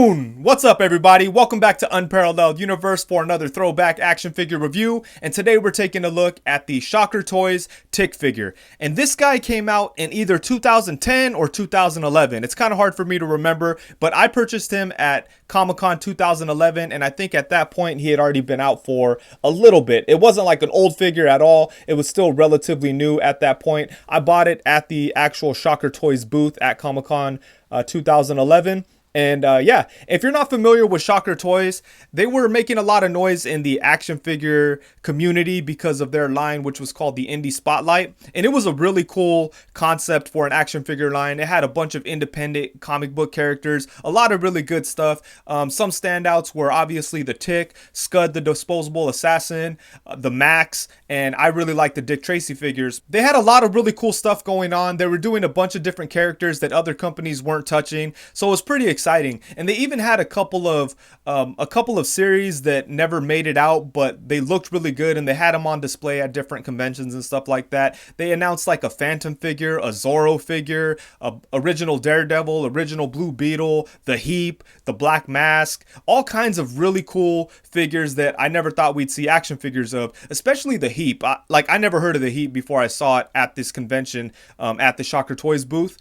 Boom! What's up, everybody? Welcome back to Unparalleled Universe for another throwback action figure review. And today we're taking a look at the Shocker Toys Tick figure. And this guy came out in either 2010 or 2011. It's kind of hard for me to remember, but I purchased him at Comic-Con 2011, and I think at that point he had already been out for a little bit. It wasn't like an old figure at all. It was still relatively new at that point. I bought it at the actual Shocker Toys booth at Comic-Con 2011. And yeah, if you're not familiar with Shocker Toys, they were making a lot of noise in the action figure community because of their line, which was called the Indie Spotlight. And it was a really cool concept for an action figure line. It had a bunch of independent comic book characters, a lot of really good stuff. Some standouts were obviously the Tick, Scud the Disposable Assassin, the Max, and I really liked the Dick Tracy figures. They had a lot of really cool stuff going on. They were doing a bunch of different characters that other companies weren't touching, so it was pretty exciting. And they even had a couple of series that never made it out, but they looked really good, and they had them on display at different conventions and stuff like that. They announced like a Phantom figure, a Zorro figure, a original Daredevil, original Blue Beetle, the Heap, the Black Mask, all kinds of really cool figures that I never thought we'd see action figures of, especially the Heap. I never heard of the Heap before I saw it at this convention at the Shocker Toys booth.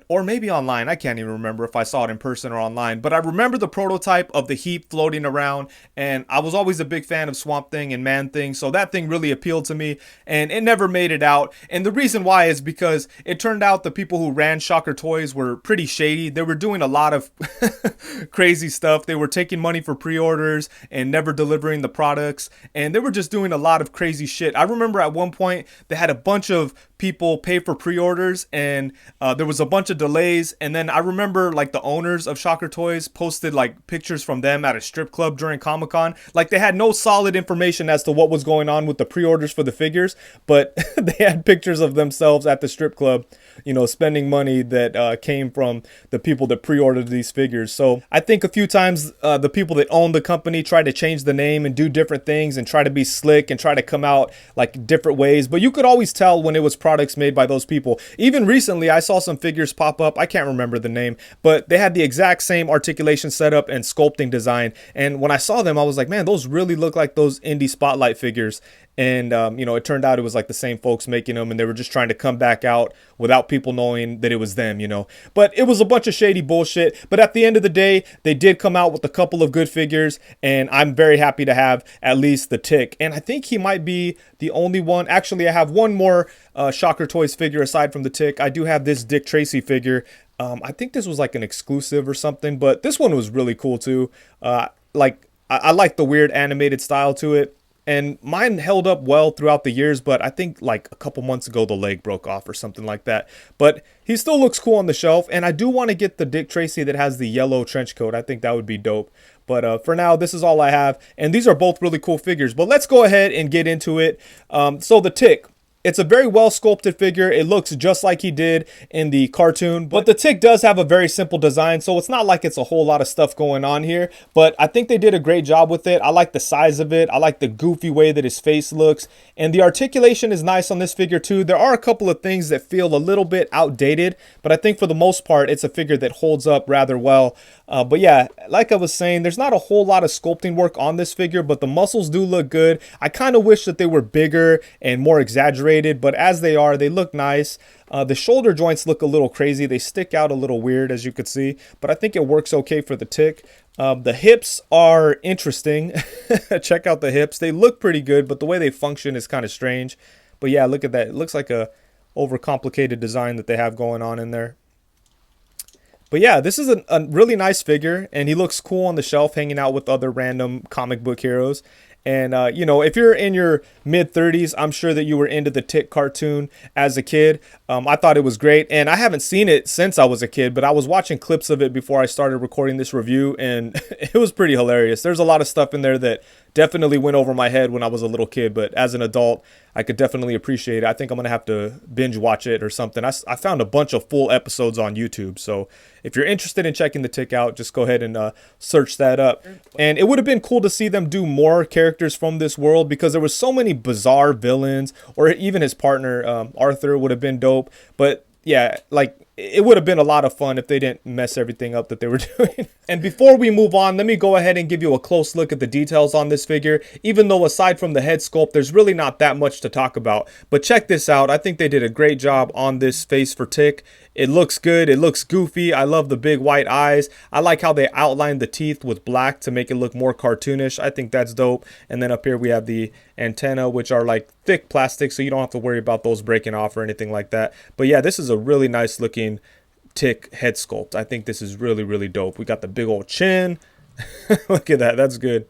Or maybe online. I can't even remember if I saw it in person or online. But I remember the prototype of the Heap floating around. And I was always a big fan of Swamp Thing and Man Thing. So that thing really appealed to me. And it never made it out. And the reason why is because it turned out the people who ran Shocker Toys were pretty shady. They were doing a lot of crazy stuff. They were taking money for pre-orders and never delivering the products. And they were just doing a lot of crazy shit. I remember at one point they had a bunch of people pay for pre-orders, and there was a bunch of delays. And then I remember like the owners of Shocker Toys posted like pictures from them at a strip club during Comic-Con. Like they had no solid information as to what was going on with the pre-orders for the figures, but they had pictures of themselves at the strip club, you know, spending money that came from the people that pre-ordered these figures. So I think a few times the people that own the company tried to change the name and do different things and try to be slick and try to come out like different ways, but you could always tell when it was products made by those people. Even recently I saw some figures pop up, I can't remember the name, but they had the exact same articulation setup and sculpting design, and when I saw them I was like, man, those really look like those Indie Spotlight figures. And, you know, it turned out it was like the same folks making them, and they were just trying to come back out without people knowing that it was them, you know. But it was a bunch of shady bullshit. But at the end of the day, they did come out with a couple of good figures, and I'm very happy to have at least the Tick. And I think he might be the only one. Actually, I have one more Shocker Toys figure aside from the Tick. I do have this Dick Tracy figure. I think this was like an exclusive or something, but this one was really cool too. I like the weird animated style to it. And mine held up well throughout the years, but I think like a couple months ago the leg broke off or something like that. But he still looks cool on the shelf, and I do want to get the Dick Tracy that has the yellow trench coat. I think that would be dope. But for now, this is all I have, and these are both really cool figures. But let's go ahead and get into it. So the Tick. It's a very well sculpted figure. It looks just like he did in the cartoon, but the Tick does have a very simple design, so it's not like it's a whole lot of stuff going on here, but I think they did a great job with it. I like the size of it. I like the goofy way that his face looks, and the articulation is nice on this figure too. There are a couple of things that feel a little bit outdated, but I think for the most part, it's a figure that holds up rather well. But yeah, like I was saying, there's not a whole lot of sculpting work on this figure, but the muscles do look good. I kind of wish that they were bigger and more exaggerated, but as they are, they look nice. The shoulder joints look a little crazy. They stick out a little weird, as you could see, but I think it works okay for the Tick. The hips are interesting. Check out the hips. They look pretty good, but the way they function is kind of strange. But yeah, look at that. It looks like a overcomplicated design that they have going on in there. But yeah, this is a really nice figure, and he looks cool on the shelf hanging out with other random comic book heroes. And, you know, if you're in your mid-30s, I'm sure that you were into the Tick cartoon as a kid. I thought it was great, and I haven't seen it since I was a kid, but I was watching clips of it before I started recording this review, and it was pretty hilarious. There's a lot of stuff in there that definitely went over my head when I was a little kid, but as an adult, I could definitely appreciate it. I think I'm going to have to binge watch it or something. I found a bunch of full episodes on YouTube, so if you're interested in checking the Tick out, just go ahead and search that up. And it would have been cool to see them do more characters from this world, because there was so many bizarre villains, or even his partner, Arthur, would have been dope. But yeah, like it would have been a lot of fun if they didn't mess everything up that they were doing. And before we move on, let me go ahead and give you a close look at the details on this figure. Even though aside from the head sculpt, there's really not that much to talk about. But check this out. I think they did a great job on this face for Tick. It looks good. It looks goofy. I love the big white eyes. I like how they outlined the teeth with black to make it look more cartoonish. I think that's dope. And then up here we have the antenna, which are like thick plastic, so you don't have to worry about those breaking off or anything like that. But yeah, this is a really nice looking Tick head sculpt. I think this is really, really dope. We got the big old chin. Look at that. That's good.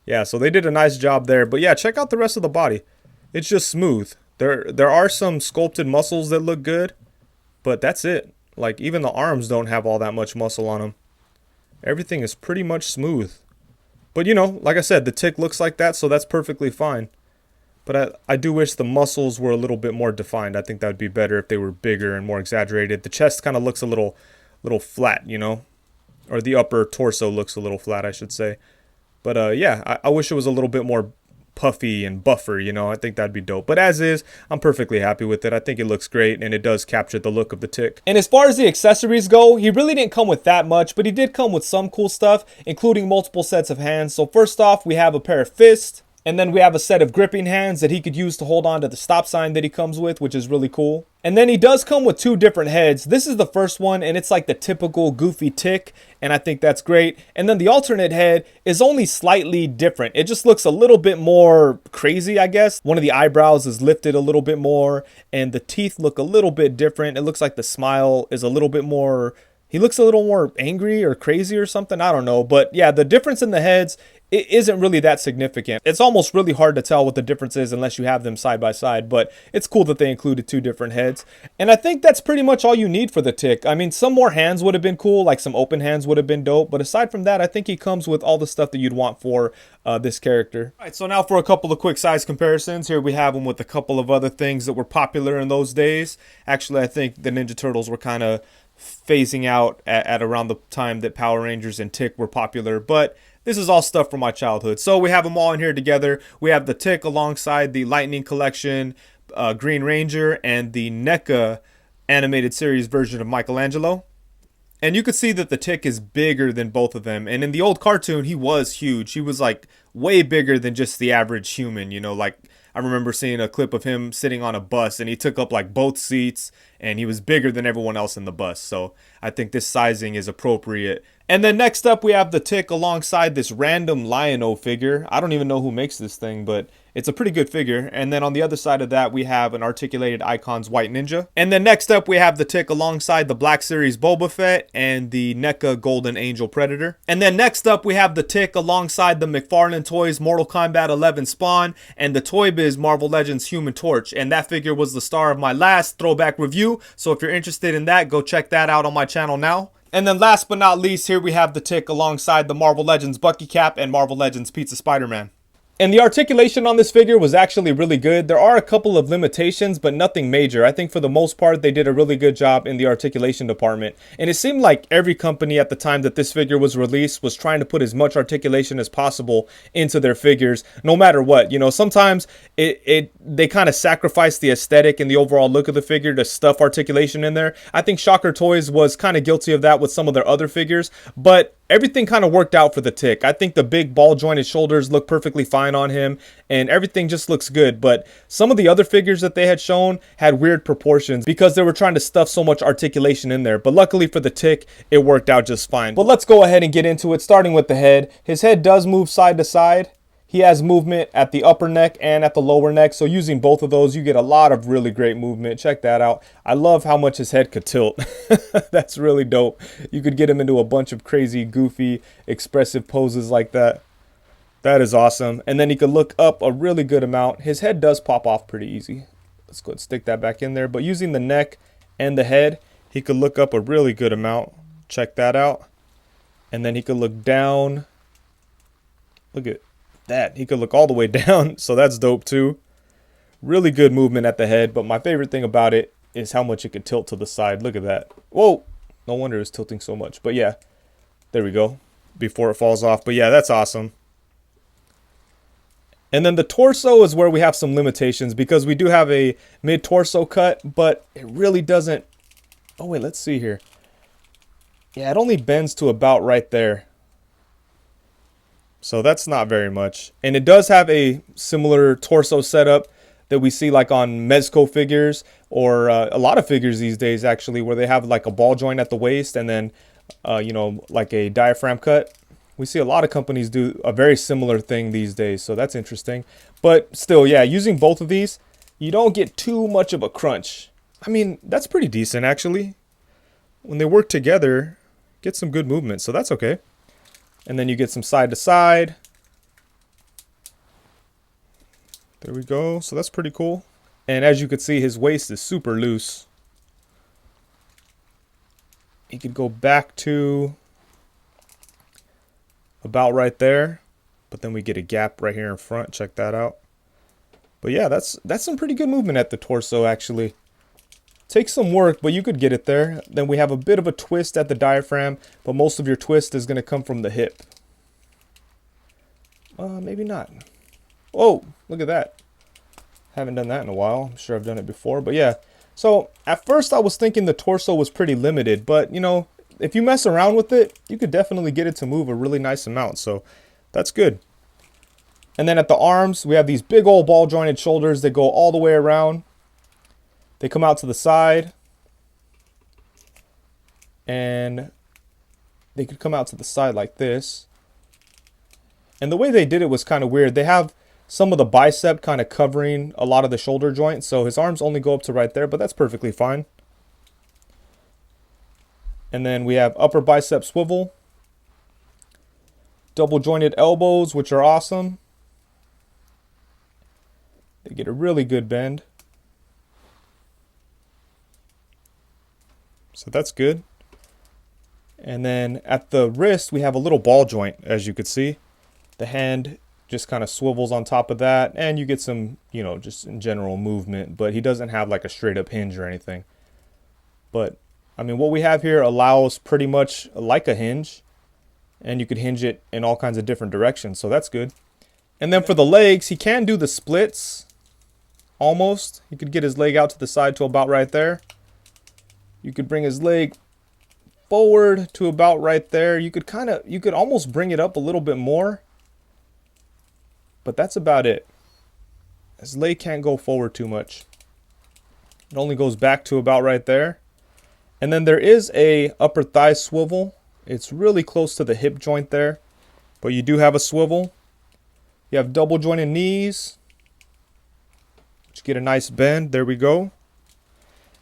Yeah, so they did a nice job there. But yeah, check out the rest of the body. It's just smooth. There are some sculpted muscles that look good, but that's it. Like, even the arms don't have all that much muscle on them. Everything is pretty much smooth. But, you know, like I said, the Tick looks like that, so that's perfectly fine. But I do wish the muscles were a little bit more defined. I think that would be better if they were bigger and more exaggerated. The chest kind of looks a little flat, you know? Or the upper torso looks a little flat, I should say. But, yeah, I wish it was a little bit more puffy and buffer, you know. I think that'd be dope. But as is, I'm perfectly happy with it. I think it looks great, and it does capture the look of the Tick. And as far as the accessories go, he really didn't come with that much, but he did come with some cool stuff, including multiple sets of hands. So first off, we have a pair of fists. And then we have a set of gripping hands that he could use to hold on to the stop sign that he comes with, which is really cool. And then he does come with two different heads. This is the first one, and it's like the typical goofy Tick, and I think that's great. And then the alternate head is only slightly different. It just looks a little bit more crazy, I guess. One of the eyebrows is lifted a little bit more, and the teeth look a little bit different. It looks like the smile is a little bit more... He looks a little more angry or crazy or something. I don't know. But yeah, the difference in the heads, it isn't really that significant. It's almost really hard to tell what the difference is unless you have them side by side. But it's cool that they included two different heads. And I think that's pretty much all you need for the Tick. I mean, some more hands would have been cool. Like some open hands would have been dope. But aside from that, I think he comes with all the stuff that you'd want for this character. All right, so now for a couple of quick size comparisons. Here we have him with a couple of other things that were popular in those days. Actually, I think the Ninja Turtles were kind of phasing out at around the time that Power Rangers and Tick were popular, but this is all stuff from my childhood. So we have them all in here together. We have the Tick alongside the Lightning Collection, Green Ranger, and the NECA animated series version of Michelangelo. And you could see that the Tick is bigger than both of them. And in the old cartoon, he was huge. He was like way bigger than just the average human, you know, like I remember seeing a clip of him sitting on a bus and he took up like both seats and he was bigger than everyone else in the bus. So I think this sizing is appropriate. And then next up we have the Tick alongside this random Lion-O figure. I don't even know who makes this thing, but it's a pretty good figure. And then on the other side of that we have an Articulated Icons White Ninja. And then next up we have the Tick alongside the Black Series Boba Fett and the NECA Golden Angel Predator. And then next up we have the Tick alongside the McFarlane Toys Mortal Kombat 11 Spawn and the Toy Biz Marvel Legends Human Torch. And that figure was the star of my last throwback review. So if you're interested in that, go check that out on my channel now. And then last but not least, here we have the Tick alongside the Marvel Legends Bucky Cap and Marvel Legends Pizza Spider-Man. And the articulation on this figure was actually really good. There are a couple of limitations, but nothing major. I think for the most part, they did a really good job in the articulation department. And it seemed like every company at the time that this figure was released was trying to put as much articulation as possible into their figures, no matter what. You know, sometimes they kind of sacrifice the aesthetic and the overall look of the figure to stuff articulation in there. I think Shocker Toys was kind of guilty of that with some of their other figures, but everything kind of worked out for the Tick. I think the big ball jointed shoulders look perfectly fine on him and everything just looks good. But some of the other figures that they had shown had weird proportions because they were trying to stuff so much articulation in there. But luckily for the Tick, it worked out just fine. But let's go ahead and get into it, starting with the head. His head does move side to side. He has movement at the upper neck and at the lower neck. So using both of those, you get a lot of really great movement. Check that out. I love how much his head could tilt. That's really dope. You could get him into a bunch of crazy, goofy, expressive poses like that. That is awesome. And then he could look up a really good amount. His head does pop off pretty easy. Let's go ahead and stick that back in there. But using the neck and the head, he could look up a really good amount. Check that out. And then he could look down. Look at that. He could look all the way down, so that's dope too. Really good movement at the head, but my favorite thing about it is how much it could tilt to the side. Look at that. Whoa, no wonder it's tilting so much. But yeah, there we go, before it falls off. But yeah, that's awesome. And then the torso is where we have some limitations because we do have a mid-torso cut, but it really doesn't Oh wait, let's see here. Yeah, it only bends to about right there. So that's not very much. And it does have a similar torso setup that we see like on Mezco figures, or a lot of figures these days actually, where they have like a ball joint at the waist and then, you know, like a diaphragm cut. We see a lot of companies do a very similar thing these days, so that's interesting. But still, yeah, using both of these, you don't get too much of a crunch. I mean, that's pretty decent actually. When they work together, get some good movement, so that's okay. And then you get some side to side. There we go. So that's pretty cool. And as you can see, his waist is super loose. He could go back to about right there, but then we get a gap right here in front. Check that out. But yeah, that's some pretty good movement at the torso actually. Takes some work, but you could get it there. Then we have a bit of a twist at the diaphragm, but most of your twist is going to come from the hip. Maybe not. Oh, look at that. Haven't done that in a while. I'm sure I've done it before, but yeah. So at first I was thinking the torso was pretty limited, but you know, if you mess around with it, you could definitely get it to move a really nice amount. So that's good. And then at the arms, we have these big old ball jointed shoulders that go all the way around. They come out to the side, and they could come out to the side like this. And the way they did it was kind of weird. They have some of the bicep kind of covering a lot of the shoulder joints, so his arms only go up to right there, but that's perfectly fine. And then we have upper bicep swivel, double jointed elbows, which are awesome. They get a really good bend. So that's good. And then at the wrist, we have a little ball joint, as you could see. The hand just kind of swivels on top of that, and you get some, you know, just in general movement, but he doesn't have like a straight up hinge or anything. But I mean, what we have here allows pretty much like a hinge, and you could hinge it in all kinds of different directions, so that's good. And then for the legs, he can do the splits almost. He could get his leg out to the side to about right there. You could bring his leg forward to about right there. You could almost bring it up a little bit more, but that's about it. His leg can't go forward too much. It only goes back to about right there. And then there is a upper thigh swivel. It's really close to the hip joint there, but you do have a swivel. You have double jointed knees, which get a nice bend. There we go.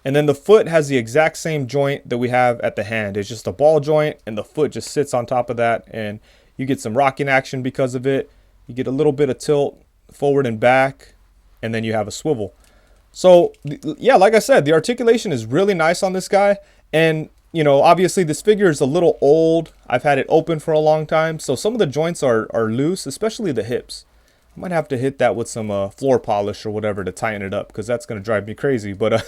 And then the foot has the exact same joint that we have at the hand. It's just a ball joint, and the foot just sits on top of that, and you get some rocking action because of it. You get a little bit of tilt forward and back, and then you have a swivel. So yeah, like I said, the articulation is really nice on this guy. And you know, obviously this figure is a little old. I've had it open for a long time, so some of the joints are loose, especially the hips. I might have to hit that with some floor polish or whatever to tighten it up, because that's going to drive me crazy. But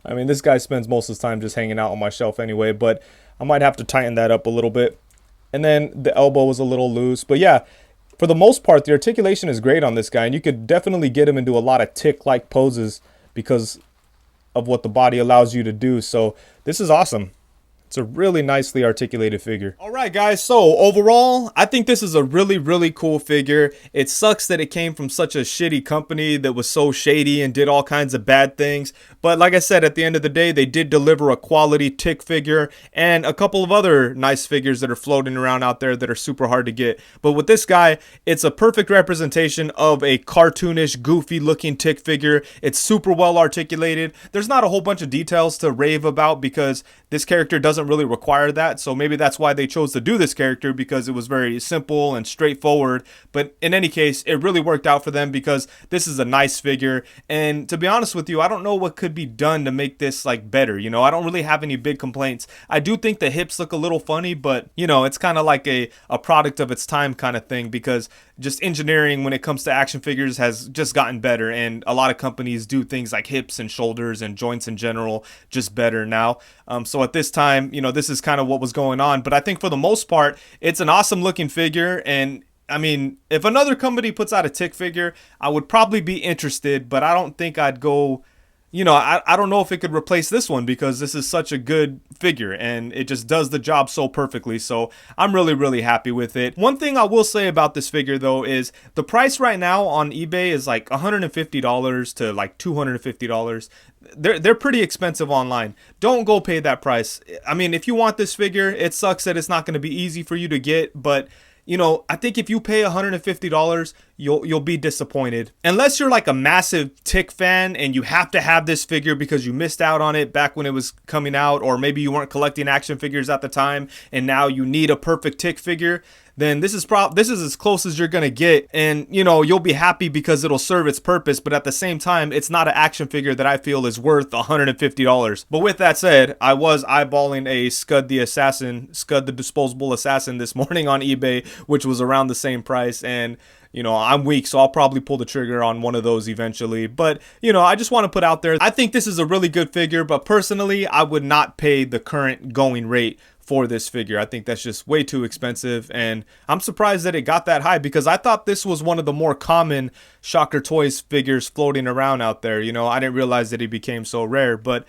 I mean, this guy spends most of his time just hanging out on my shelf anyway, but I might have to tighten that up a little bit. And then the elbow is a little loose. But yeah, for the most part, the articulation is great on this guy, and you could definitely get him into a lot of tick-like poses because of what the body allows you to do. So this is awesome. It's a really nicely articulated figure. All right, guys. So overall, I think this is a really, really cool figure. It sucks that it came from such a shitty company that was so shady and did all kinds of bad things. But like I said, at the end of the day, they did deliver a quality Tick figure and a couple of other nice figures that are floating around out there that are super hard to get. But with this guy, it's a perfect representation of a cartoonish, goofy looking Tick figure. It's super well articulated. There's not a whole bunch of details to rave about because this character doesn't really require that, so maybe that's why they chose to do this character, because it was very simple and straightforward. But in any case, it really worked out for them because this is a nice figure. And to be honest with you, I don't know what could be done to make this like better. You know, I don't really have any big complaints. I do think the hips look a little funny, but you know, it's kind of like a product of its time kind of thing, because just engineering when it comes to action figures has just gotten better, and a lot of companies do things like hips and shoulders and joints in general just better now. So at this time, you know, this is kind of what was going on. But I think for the most part, it's an awesome looking figure. And I mean, if another company puts out a Tick figure, I would probably be interested, but I don't think I'd go you know, I don't know if it could replace this one because this is such a good figure and it just does the job so perfectly. So I'm really, really happy with it. One thing I will say about this figure though is the price right now on eBay is like $150 to like $250. They're pretty expensive online. Don't go pay that price. I mean, if you want this figure, it sucks that it's not going to be easy for you to get, but you know, I think if you pay $150, you'll be disappointed. Unless you're like a massive Tick fan and you have to have this figure because you missed out on it back when it was coming out, or maybe you weren't collecting action figures at the time and now you need a perfect Tick figure, then this is as close as you're gonna get, and you know, you'll be happy because it'll serve its purpose, but at the same time it's not an action figure that I feel is worth $150. But with that said, I was eyeballing a Scud the Disposable Assassin this morning on eBay, which was around the same price, and you know, I'm weak, so I'll probably pull the trigger on one of those eventually. But, you know, I just want to put out there, I think this is a really good figure, but personally, I would not pay the current going rate for this figure. I think that's just way too expensive, and I'm surprised that it got that high because I thought this was one of the more common Shocker Toys figures floating around out there. You know, I didn't realize that it became so rare, but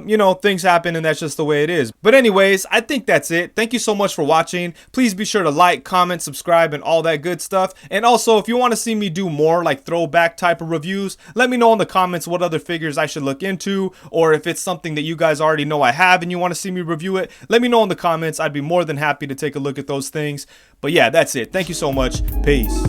you know, things happen and that's just the way it is. But anyways, I think that's it. Thank you so much for watching. Please be sure to like, comment, subscribe, and all that good stuff. And also, if you want to see me do more like throwback type of reviews, let me know in the comments what other figures I should look into, or if it's something that you guys already know I have and you want to see me review it, let me know in the comments. I'd be more than happy to take a look at those things. But yeah, that's it. Thank you so much. Peace.